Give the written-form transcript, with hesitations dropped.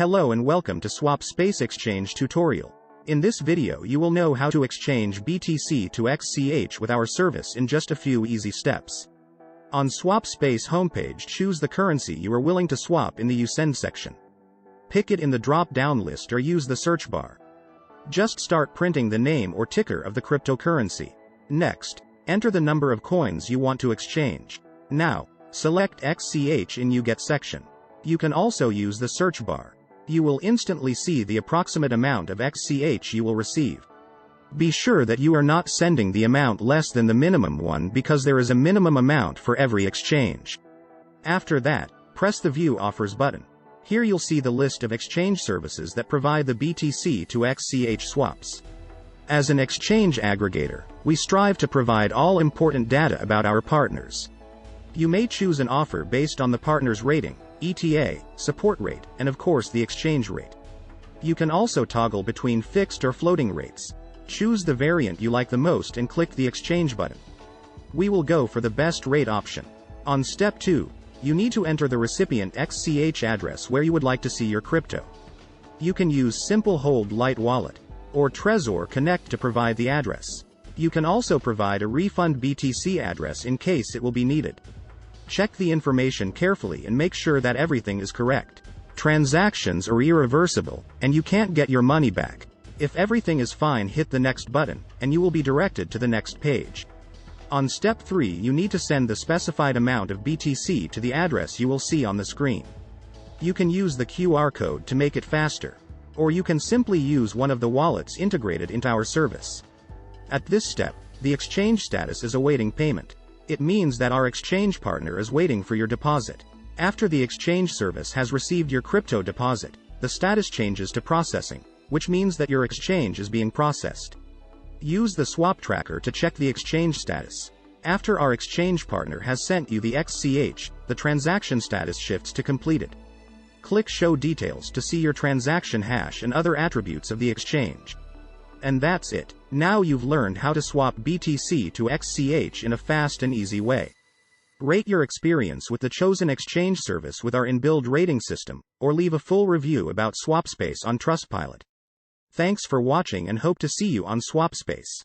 Hello and welcome to SwapSpace exchange tutorial. In this video you will know how to exchange BTC to XCH with our service in just a few easy steps. On SwapSpace homepage, choose the currency you are willing to swap in the You Send section. Pick it in the drop-down list or use the search bar. Just start printing the name or ticker of the cryptocurrency. Next, enter the number of coins you want to exchange. Now, select XCH in You Get section. You can also use the search bar. You will instantly see the approximate amount of XCH you will receive. Be sure that you are not sending the amount less than the minimum one because there is a minimum amount for every exchange. After that, press the View Offers button. Here you'll see the list of exchange services that provide the BTC to XCH swaps. As an exchange aggregator, we strive to provide all important data about our partners. You may choose an offer based on the partner's rating, ETA, support rate, and of course the exchange rate. You can also toggle between fixed or floating rates. Choose the variant you like the most and click the exchange button. We will go for the best rate option. On step 2, you need to enter the recipient XCH address where you would like to see your crypto. You can use Simple Hold Light Wallet or Trezor Connect to provide the address. You can also provide a refund BTC address in case it will be needed. Check the information carefully and make sure that everything is correct. Transactions are irreversible, and you can't get your money back. If everything is fine, hit the next button, and you will be directed to the next page. On step 3, you need to send the specified amount of BTC to the address you will see on the screen. You can use the QR code to make it faster, or you can simply use one of the wallets integrated into our service. At this step, the exchange status is awaiting payment. It means that our exchange partner is waiting for your deposit. After the exchange service has received your crypto deposit, the status changes to processing, which means that your exchange is being processed. Use the swap tracker to check the exchange status. After our exchange partner has sent you the XCH, the transaction status shifts to completed. Click Show Details to see your transaction hash and other attributes of the exchange. And that's it. Now you've learned how to swap BTC to XCH in a fast and easy way. Rate your experience with the chosen exchange service with our inbuilt rating system, or leave a full review about SwapSpace on Trustpilot. Thanks for watching and hope to see you on SwapSpace.